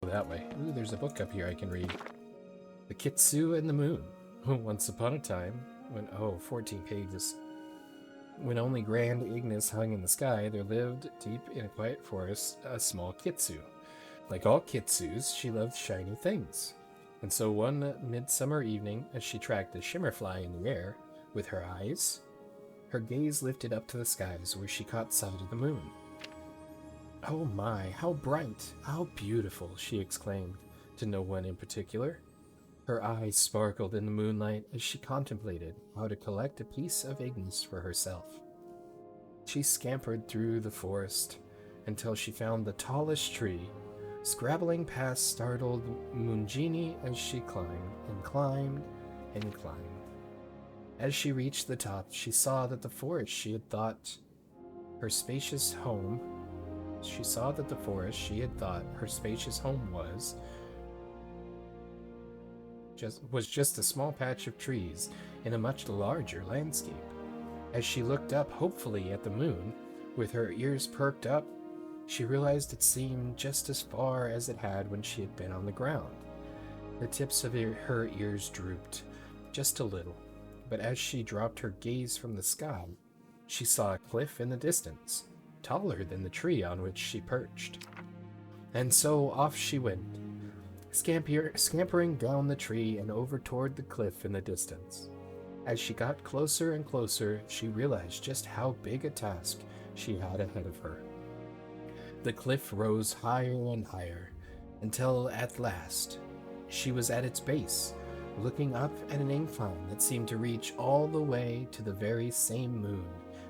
that way. Ooh, there's a book up here I can read. The Kitsuu and the Moon. Once upon a time, when 14 pages. When only grand Ignis hung in the sky, there lived, deep in a quiet forest, a small Kitsuu. Like all Kitsus, she loved shiny things. And so one midsummer evening, as she tracked a shimmerfly in the air, with her eyes, her gaze lifted up to the skies where she caught sight of the moon. "Oh my, how bright, how beautiful," she exclaimed, to no one in particular. Her eyes sparkled in the moonlight as she contemplated how to collect a piece of Ignis for herself. She scampered through the forest until she found the tallest tree, scrabbling past startled Mungini as she climbed and climbed and climbed. As she reached the top, she saw that the forest she had thought her spacious home was just a small patch of trees in a much larger landscape. As she looked up hopefully at the moon, with her ears perked up, she realized it seemed just as far as it had when she had been on the ground. The tips of her ears drooped, just a little, but as she dropped her gaze from the sky, she saw a cliff in the distance, taller than the tree on which she perched. And so off she went, scampering down the tree and over toward the cliff in the distance. As she got closer and closer, she realized just how big a task she had ahead of her. The cliff rose higher and higher, until at last she was at its base, looking up at an incline that seemed to reach all the way to the very same moon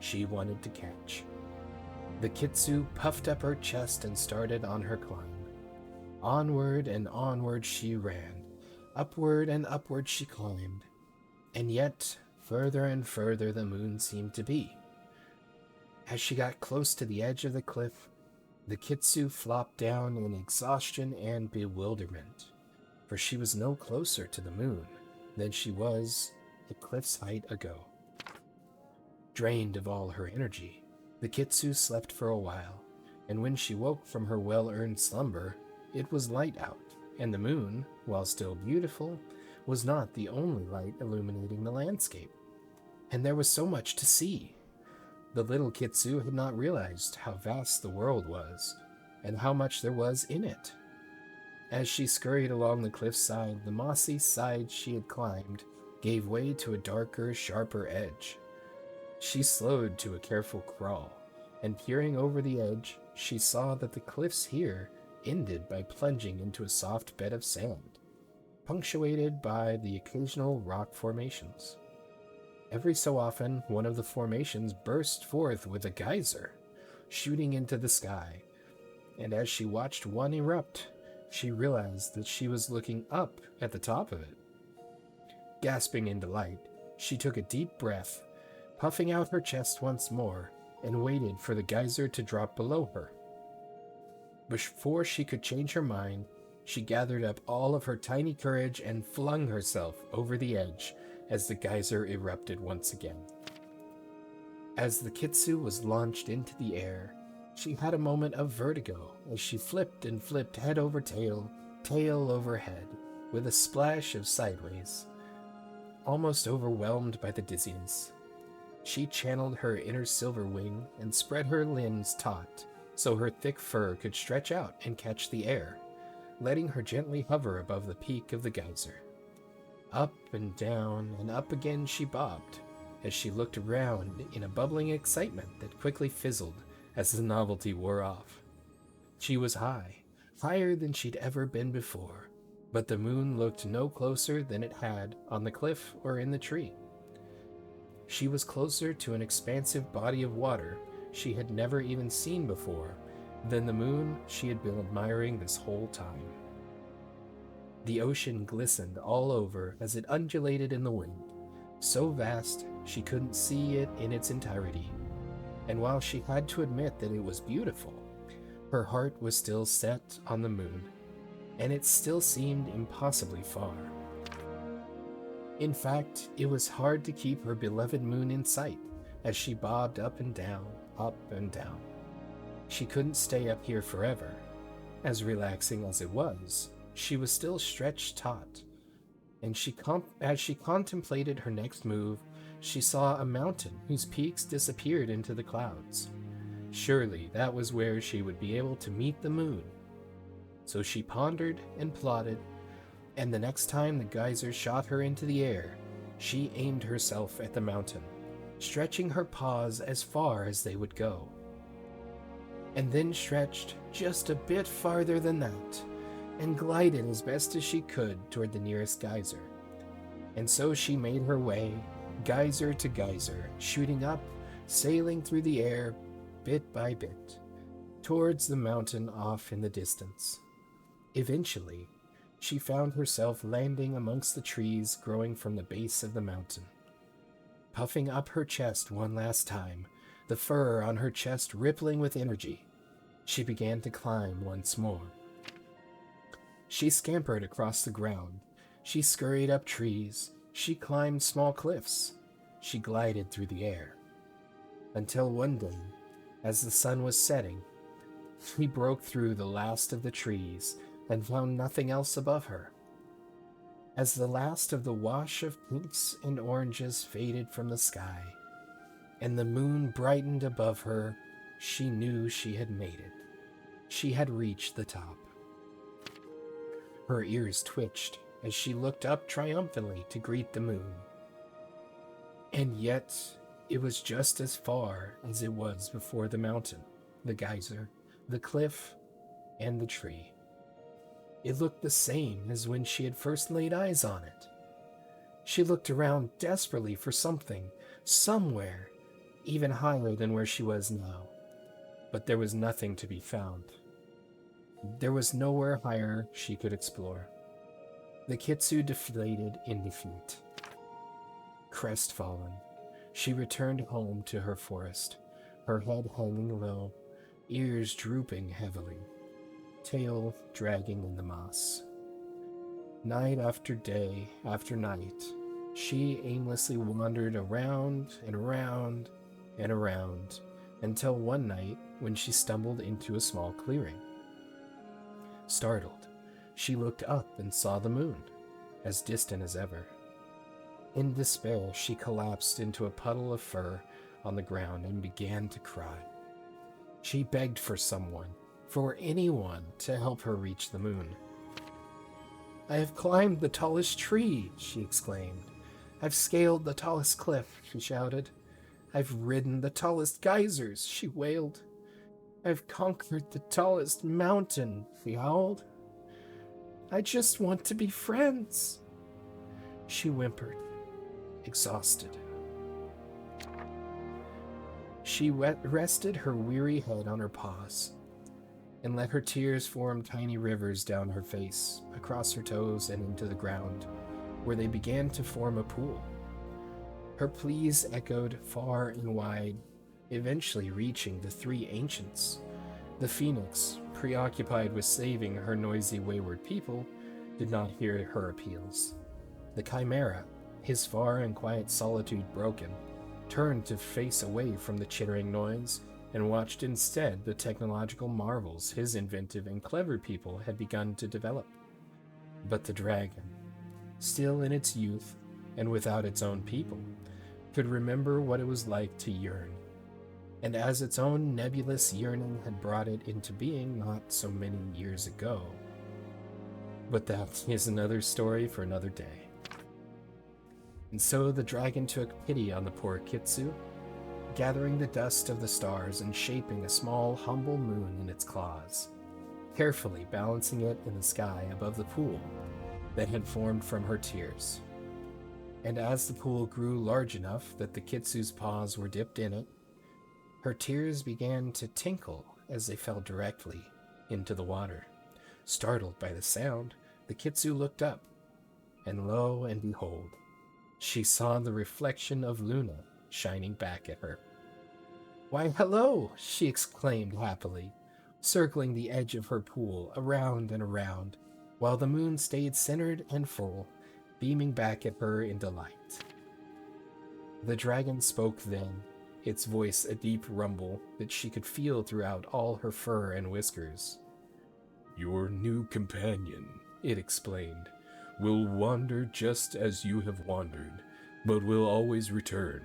she wanted to catch. The Kitsuu puffed up her chest and started on her climb. Onward and onward she ran, upward and upward she climbed, and yet further and further the moon seemed to be. As she got close to the edge of the cliff, the Kitsuu flopped down in exhaustion and bewilderment, for she was no closer to the moon than she was at cliff's height ago. Drained of all her energy, the Kitsuu slept for a while, and when she woke from her well-earned slumber, it was light out, and the moon, while still beautiful, was not the only light illuminating the landscape. And there was so much to see. The little Kitsuu had not realized how vast the world was, and how much there was in it. As she scurried along the cliffside, the mossy side she had climbed gave way to a darker, sharper edge. She slowed to a careful crawl, and peering over the edge, she saw that the cliffs here ended by plunging into a soft bed of sand, punctuated by the occasional rock formations. Every so often, one of the formations burst forth with a geyser, shooting into the sky, and as she watched one erupt, she realized that she was looking up at the top of it. Gasping in delight, she took a deep breath, puffing out her chest once more, and waited for the geyser to drop below her. Before she could change her mind, she gathered up all of her tiny courage and flung herself over the edge as the geyser erupted once again. As the Kitsuu was launched into the air, she had a moment of vertigo as she flipped and flipped head over tail, tail over head, with a splash of sideways, almost overwhelmed by the dizziness. She channeled her inner silver wing and spread her limbs taut, so her thick fur could stretch out and catch the air, letting her gently hover above the peak of the geyser. Up and down and up again she bobbed, as she looked around in a bubbling excitement that quickly fizzled as the novelty wore off. She was high, higher than she'd ever been before, but the moon looked no closer than it had on the cliff or in the tree. She was closer to an expansive body of water she had never even seen before than the moon she had been admiring this whole time. The ocean glistened all over as it undulated in the wind, so vast she couldn't see it in its entirety, and while she had to admit that it was beautiful, her heart was still set on the moon, and it still seemed impossibly far. In fact, it was hard to keep her beloved moon in sight as she bobbed up and down, up and down. She couldn't stay up here forever, As relaxing as it was, she was still stretched taut, and as she contemplated her next move, she saw a mountain whose peaks disappeared into the clouds. Surely that was where she would be able to meet the moon. So she pondered and plotted, and the next time the geyser shot her into the air, she aimed herself at the mountain, stretching her paws as far as they would go, and then stretched just a bit farther than that, and glided as best as she could toward the nearest geyser. And so she made her way, geyser to geyser, shooting up, sailing through the air, bit by bit, towards the mountain off in the distance. Eventually, she found herself landing amongst the trees growing from the base of the mountain. Puffing up her chest one last time, the fur on her chest rippling with energy, she began to climb once more. She scampered across the ground. She scurried up trees. She climbed small cliffs. She glided through the air. Until one day, as the sun was setting, she broke through the last of the trees and found nothing else above her. As the last of the wash of pinks and oranges faded from the sky, and the moon brightened above her, she knew she had made it. She had reached the top. Her ears twitched as she looked up triumphantly to greet the moon. And yet, it was just as far as it was before the mountain, the geyser, the cliff, and the tree. It looked the same as when she had first laid eyes on it. She looked around desperately for something, somewhere, even higher than where she was now. But there was nothing to be found. There was nowhere higher she could explore. The Kitsuu deflated in defeat. Crestfallen, she returned home to her forest, her head hanging low, ears drooping heavily, tail dragging in the moss. Night after day after night, she aimlessly wandered around and around and around, until one night when she stumbled into a small clearing. Startled, she looked up and saw the moon, as distant as ever. In despair, she collapsed into a puddle of fur on the ground and began to cry. She begged for someone, for anyone, to help her reach the moon. "I have climbed the tallest tree," she exclaimed. "I've scaled the tallest cliff," she shouted. "I've ridden the tallest geysers," she wailed. "I've conquered the tallest mountain," she howled. "I just want to be friends." She whimpered, exhausted. She rested her weary head on her paws and let her tears form tiny rivers down her face, across her toes, and into the ground, where they began to form a pool. Her pleas echoed far and wide, eventually reaching the three ancients. The phoenix, preoccupied with saving her noisy, wayward people, did not hear her appeals. The chimera, his far and quiet solitude broken, turned to face away from the chittering noise and watched instead the technological marvels his inventive and clever people had begun to develop. But the dragon, still in its youth and without its own people, could remember what it was like to yearn, and as its own nebulous yearning had brought it into being not so many years ago. But that is another story for another day. And so the dragon took pity on the poor Kitsuu, gathering the dust of the stars and shaping a small, humble moon in its claws, carefully balancing it in the sky above the pool that had formed from her tears. And as the pool grew large enough that the Kitsuu's paws were dipped in it, her tears began to tinkle as they fell directly into the water. Startled by the sound, the Kitsuu looked up, and lo and behold, she saw the reflection of Luna shining back at her. "Why, hello!" she exclaimed happily, circling the edge of her pool around and around, while the moon stayed centered and full, beaming back at her in delight. The dragon spoke then, its voice a deep rumble that she could feel throughout all her fur and whiskers. Your new companion, it explained, will wander just as you have wandered, but will always return,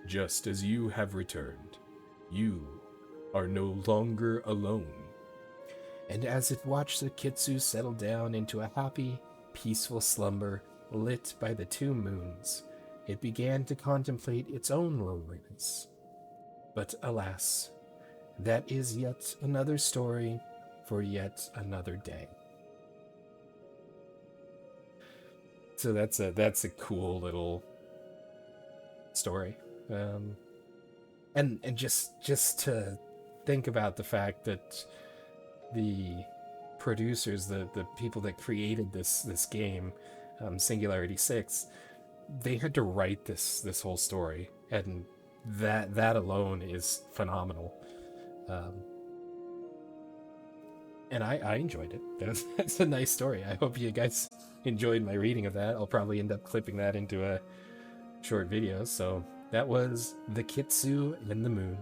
just as you have returned. You are no longer alone. And as it watched the Kitsuu settle down into a happy, peaceful slumber lit by the 2 moons, it began to contemplate its own loneliness. But alas, that is yet another story for yet another day. So that's a cool little story, and just to think about the fact that the producers, the people that created this game, Singularity 6, they had to write this whole story, and that alone is phenomenal. And I enjoyed it. That's a nice story. I hope you guys enjoyed my reading of that. I'll probably end up clipping that into a short video. So that was The Kitsuu and the Moon.